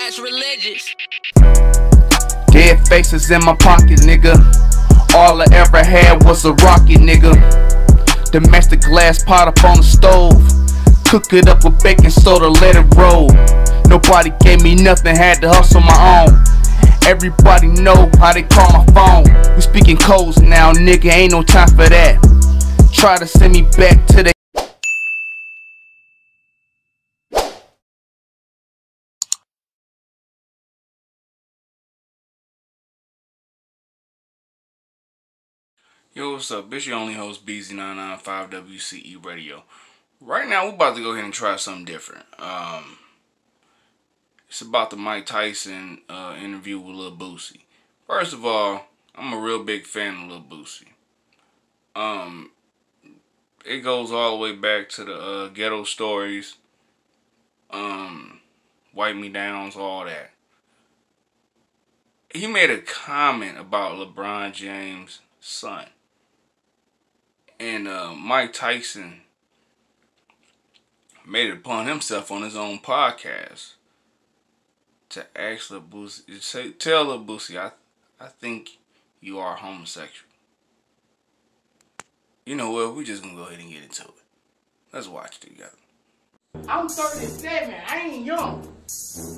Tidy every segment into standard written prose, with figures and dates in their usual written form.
ass religious. Dead faces in my pocket, nigga. All I ever had was a rocket, nigga. Domestic glass pot up on the stove. Cook it up with baking soda, let it roll. Nobody gave me nothing, had to hustle my own. Everybody know how they call my phone. We speaking codes now, nigga, ain't no time for that. Try to send me back to the Yo, what's up? It's your only host, BZ995 WCE Radio. Right now, we're about to go ahead and try something different. It's about the Mike Tyson interview with Lil Boosie. First of all, I'm a real big fan of Lil Boosie. It goes all the way back to the ghetto stories, Wipe Me Downs, all that. He made a comment about LeBron James' son. And Mike Tyson made it upon himself on his own podcast to ask Lil Boosie, tell Lil Boosie, I think you are homosexual. You know what? We're just gonna go ahead and get into it. Let's watch it together. I'm 37. I ain't young.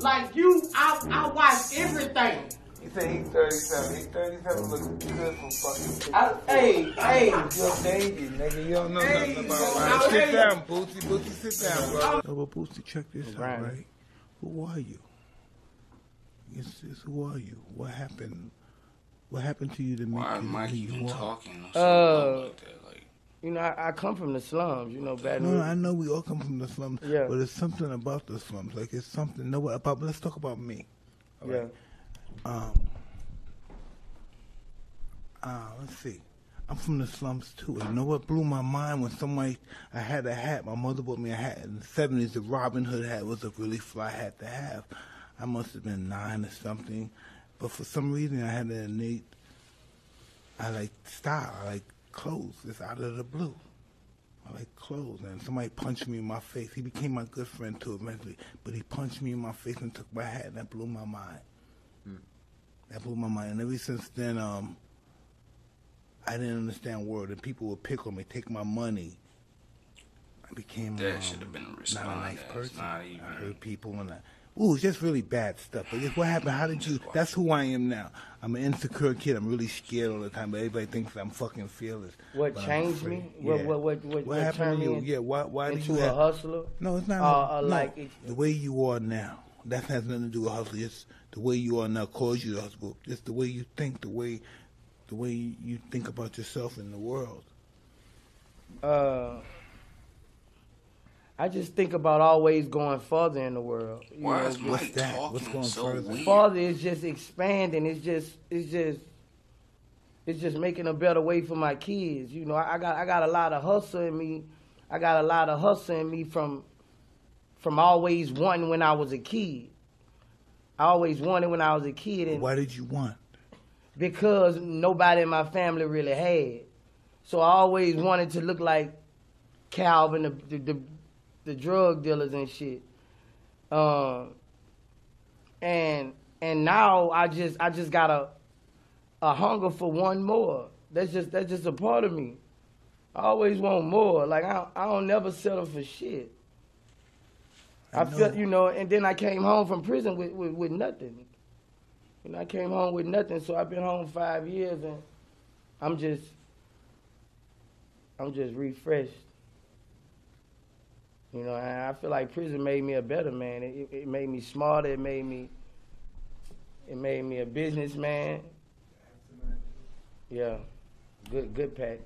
Like you, I watch everything. He said he's 37. He's 37 looking good for fucking. Hey. You're a baby, nigga. You don't know nothing about it. Sit down, Boosie. Boosie, sit down, bro. No, but Boosie, check this out, right? Who are you? It's who are you? What happened? What happened to you to make Why you is Mike who even you are? talking or something like that? Like, You know, I come from the slums. You know, bad. No, I know we all come from the slums, Yeah. but it's something about the slums. Like it's something. No, about. Let's talk about me. All right? Let's see. I'm from the slums too. You know what blew my mind when I had a hat. My mother bought me a hat in the 70s. The Robin Hood hat was a really fly hat to have. I must have been 9 or something, but for some reason I had an innate. I like style. I like clothes. It's out of the blue. I like clothes, and somebody punched me in my face. He became my good friend too eventually, but he punched me in my face and took my hat, and that blew my mind. That blew my mind, and ever since then, I didn't understand word, and people would pick on me, take my money. I became that should have been a response. not a nice person. Not even. I hurt people, and it's just really bad stuff. But guess what happened? How did you? That's who I am now. I'm an insecure kid. I'm really scared all the time, but everybody thinks I'm fucking fearless. What changed me? Yeah. What happened to you? turned me Yeah, why do you into a hustler? No, it's not. No, like the way you are now. That has nothing to do with hustle. Just the way you are now caused you to hustle. Just the way you think, the way you think about yourself in the world. I just think about always going further in the world. Why is Mike talking What's going so further? weird? Father is just expanding. It's just making a better way for my kids. You know, I got a lot of hustle in me. I got a lot of hustle in me from always wanting when I was a kid. I always wanted when I was a kid. And why did you want? Because nobody in my family really had. So I always wanted to look like Calvin, the drug dealers and shit. And now I just got a hunger for one more. That's just a part of me. I always want more. Like I don't never settle for shit. I felt, and then I came home from prison with nothing. I came home with nothing, so I've been home 5 years, and I'm just refreshed. And I feel like prison made me a better man. It made me smarter. It made me a businessman. Yeah, good pack.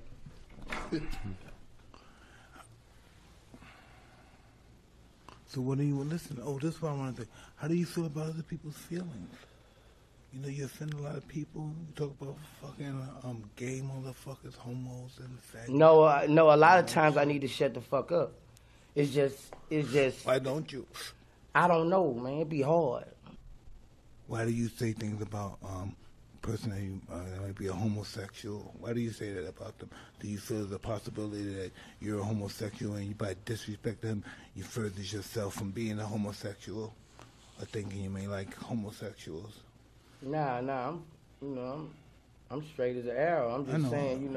So what do you listen? Oh, this is what I want to say. How do you feel about other people's feelings? You offend a lot of people. You talk about fucking gay motherfuckers, homos, and faggots. No. A lot of times I need to shut the fuck up. It's just. Why don't you? I don't know, man. It be hard. Why do you say things about person that might be a homosexual? Why do you say that about them? Do you feel there's a possibility that you're a homosexual and you by disrespect them, you further yourself from being a homosexual? or thinking you may like homosexuals. Nah, I'm straight as an arrow. I'm just saying,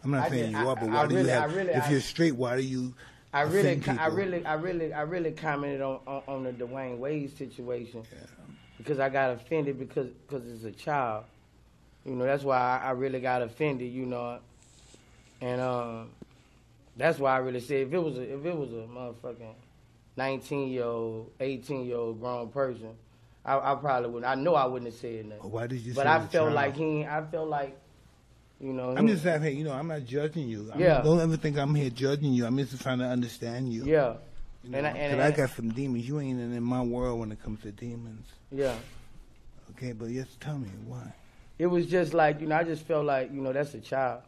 I'm not saying you are, but why do you have? If you're straight, why do you? I really commented on the Dwayne Wade situation because I got offended because it's a child. That's why I really got offended. And that's why I really said if it was a motherfucking 19-year-old, 18-year-old grown person, I probably wouldn't. I know I wouldn't have said nothing. Why did you? But say I felt child? like I'm just saying, hey, I'm not judging you. Yeah. Don't ever think I'm here judging you. I'm just trying to understand you. Yeah. And I got some demons. You ain't in my world when it comes to demons. Yeah. Okay, but just tell me why. It was just like, I just felt like, that's a child.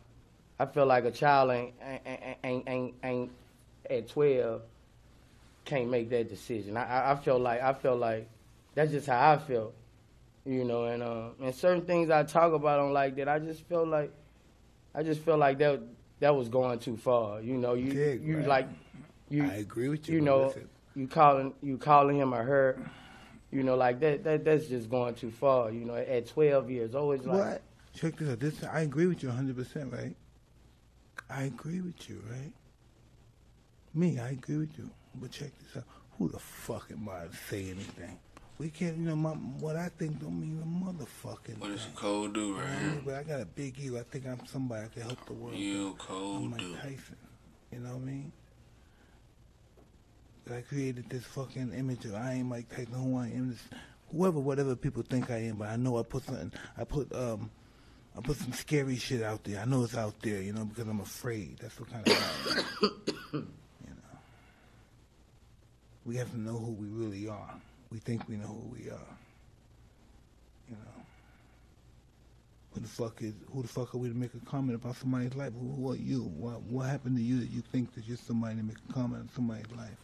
I feel like a child ain't at 12 can't make that decision. I felt like that's just how I felt. And certain things I talk about on like that, I just felt like that was going too far. I agree with you. You calling him or her, like that's just going too far. At 12 years old, it's like what? Check this out. I agree with you 100%, right? I agree with you, right? Me, I agree with you. But check this out. Who the fuck am I to say anything? We can't, what I think don't mean a motherfucking What does a cold do right here? But I got a big ego. I think I'm somebody that can help the world. You cold I'm like dude. Tyson. You know what I mean? I created this fucking image of I ain't Mike Tyson, who I am. Whatever people think I am, but I know I put some scary shit out there. I know it's out there, because I'm afraid. That's what kind of guy I am. We have to know who we really are. We think we know who we are. Who the fuck are we to make a comment about somebody's life? Who are you? What happened to you that you think that you're somebody to make a comment on somebody's life?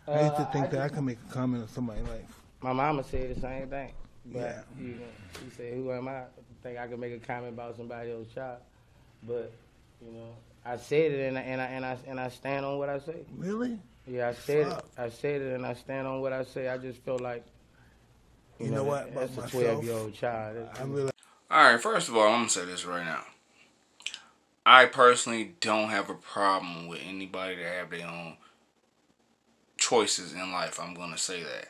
I used to think that I can make a comment on somebody's life. My mama said the same thing. But Yeah. She said, who am I to think I can make a comment about somebody else's child? But, I said it and I stand on what I say. Really? Yeah, I said it. I said it and I stand on what I say. I just feel like, you know what? That's a Myself, 12-year-old child. Alright, first of all, I'm going to say this right now. I personally don't have a problem with anybody that have their own choices in life. I'm going to say that.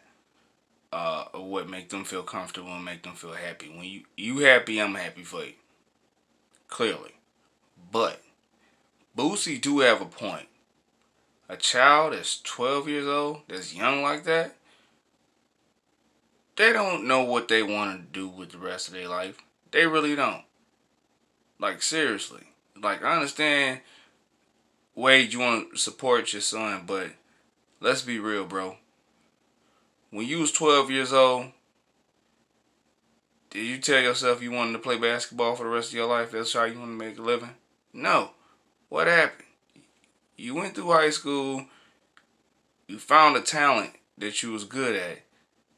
What make them feel comfortable and make them feel happy. When you happy, I'm happy for you. Clearly. But Boosie do have a point. A child that's 12 years old, that's young like that, they don't know what they want to do with the rest of their life. They really don't. Like, seriously. Like, I understand, Wade, you want to support your son, but let's be real, bro. When you was 12 years old, did you tell yourself you wanted to play basketball for the rest of your life? That's how you want to make a living? No. What happened? You went through high school. You found a talent that you was good at.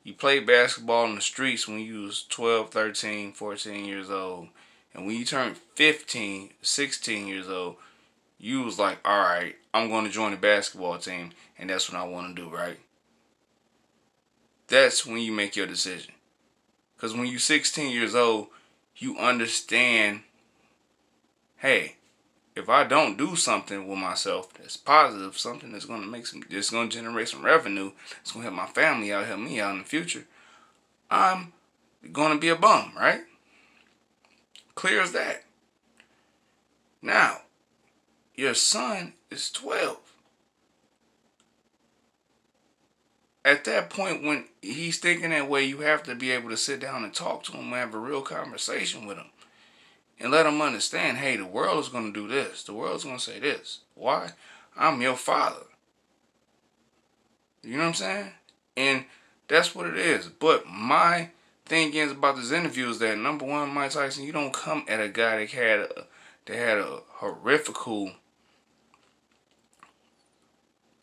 You played basketball in the streets when you was 12, 13, 14 years old. And when you turned 15, 16 years old, you was like, all right, I'm going to join the basketball team. And that's what I want to do, right? That's when you make your decision. Because when you're 16 years old, you understand, hey, if I don't do something with myself that's positive, something that's going to generate some revenue, it's going to help my family out, help me out in the future, I'm going to be a bum, right? Clear as that. Now, your son is 12. At that point, when he's thinking that way, you have to be able to sit down and talk to him and have a real conversation with him. And let him understand, hey, the world is going to do this. The world is going to say this. Why? I'm your father. You know what I'm saying? And that's what it is. But my thing is about this interview is that, number one, Mike Tyson, you don't come at a guy that had a horrifical,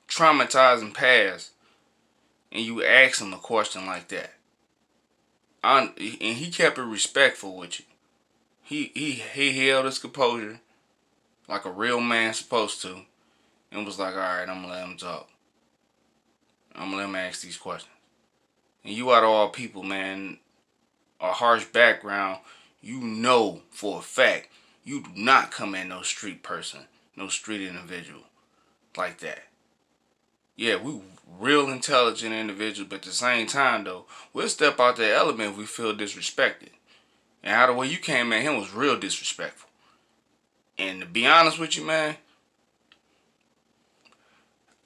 traumatizing past, and you ask him a question like that. And he kept it respectful with you. He held his composure like a real man supposed to, and was like, all right, I'm going to let him talk. I'm going to let him ask these questions. and you out of all people, man, a harsh background, you know for a fact you do not come at no street person, no street individual like that. Yeah, we real intelligent individuals, but at the same time, though, we'll step out that element if we feel disrespected. And how the way you came at him was real disrespectful. And to be honest with you, man,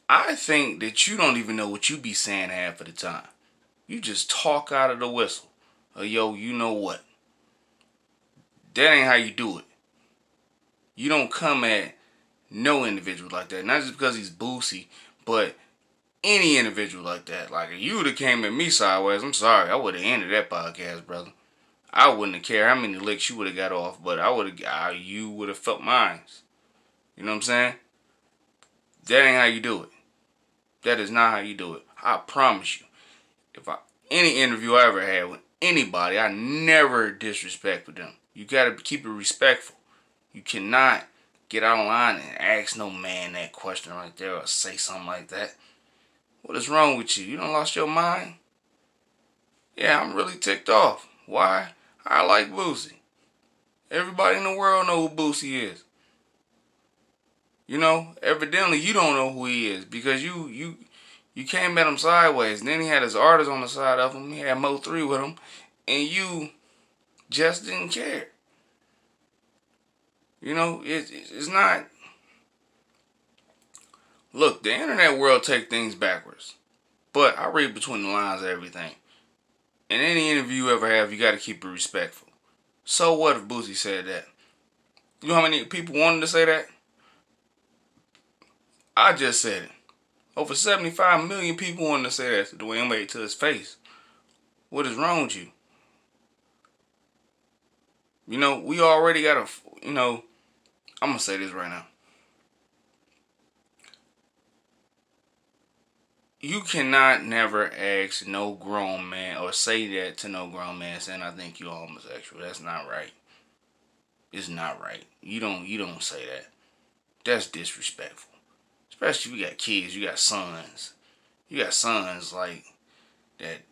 I think that you don't even know what you be saying half of the time. You just talk out of the whistle. Or, yo, you know what? That ain't how you do it. You don't come at no individual like that. Not just because he's Boosie, but any individual like that. Like, if you would have came at me sideways, I'm sorry, I would have ended that podcast, brother. I wouldn't have cared how many licks you would have got off, but you would have felt mine. You know what I'm saying? That ain't how you do it. That is not how you do it. I promise you. Any interview I ever had with anybody, I never disrespected them. You gotta keep it respectful. You cannot get out of line and ask no man that question right there or say something like that. What is wrong with you? You done lost your mind? Yeah, I'm really ticked off. Why? I like Boosie. Everybody in the world know who Boosie is. You know, evidently you don't know who he is because you came at him sideways. And then he had his artist on the side of him. He had Mo 3 with him. And you just didn't care. You know, it's not... Look, the internet world take things backwards. But I read between the lines of everything. In any interview you ever have, you got to keep it respectful. So what if Boosie said that? You know how many people wanted to say that? I just said it. Over 75 million people wanted to say that to Dwayne Wade to his face. What is wrong with you? You know, we already got a, you know, I'm going to say this right now. You cannot never ask no grown man or say that to no grown man saying, I think you're homosexual. That's not right. It's not right. You don't say that. That's disrespectful. Especially if you got kids, you got sons. You got sons like that,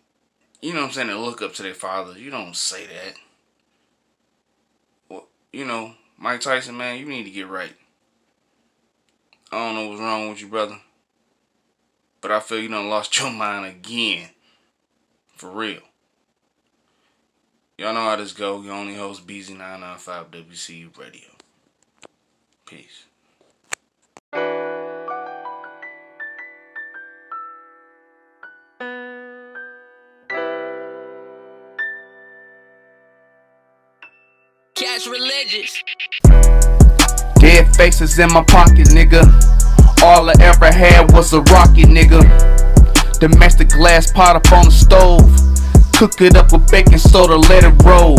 you know what I'm saying, that look up to their fathers. You don't say that. Well, you know, Mike Tyson, man, you need to get right. I don't know what's wrong with you, brother. But I feel you done lost your mind again. For real. Y'all know how this go. Your only host, BZ995 WCU Radio. Peace. Cash religious. Dead faces in my pocket, nigga. All I ever had was a rocket, nigga. Domestic glass pot up on the stove. Cook it up with baking soda, let it roll.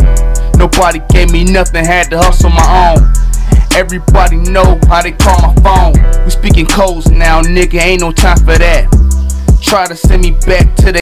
Nobody gave me nothing, had to hustle my own. Everybody know how they call my phone. We speaking codes now, nigga, ain't no time for that. Try to send me back to the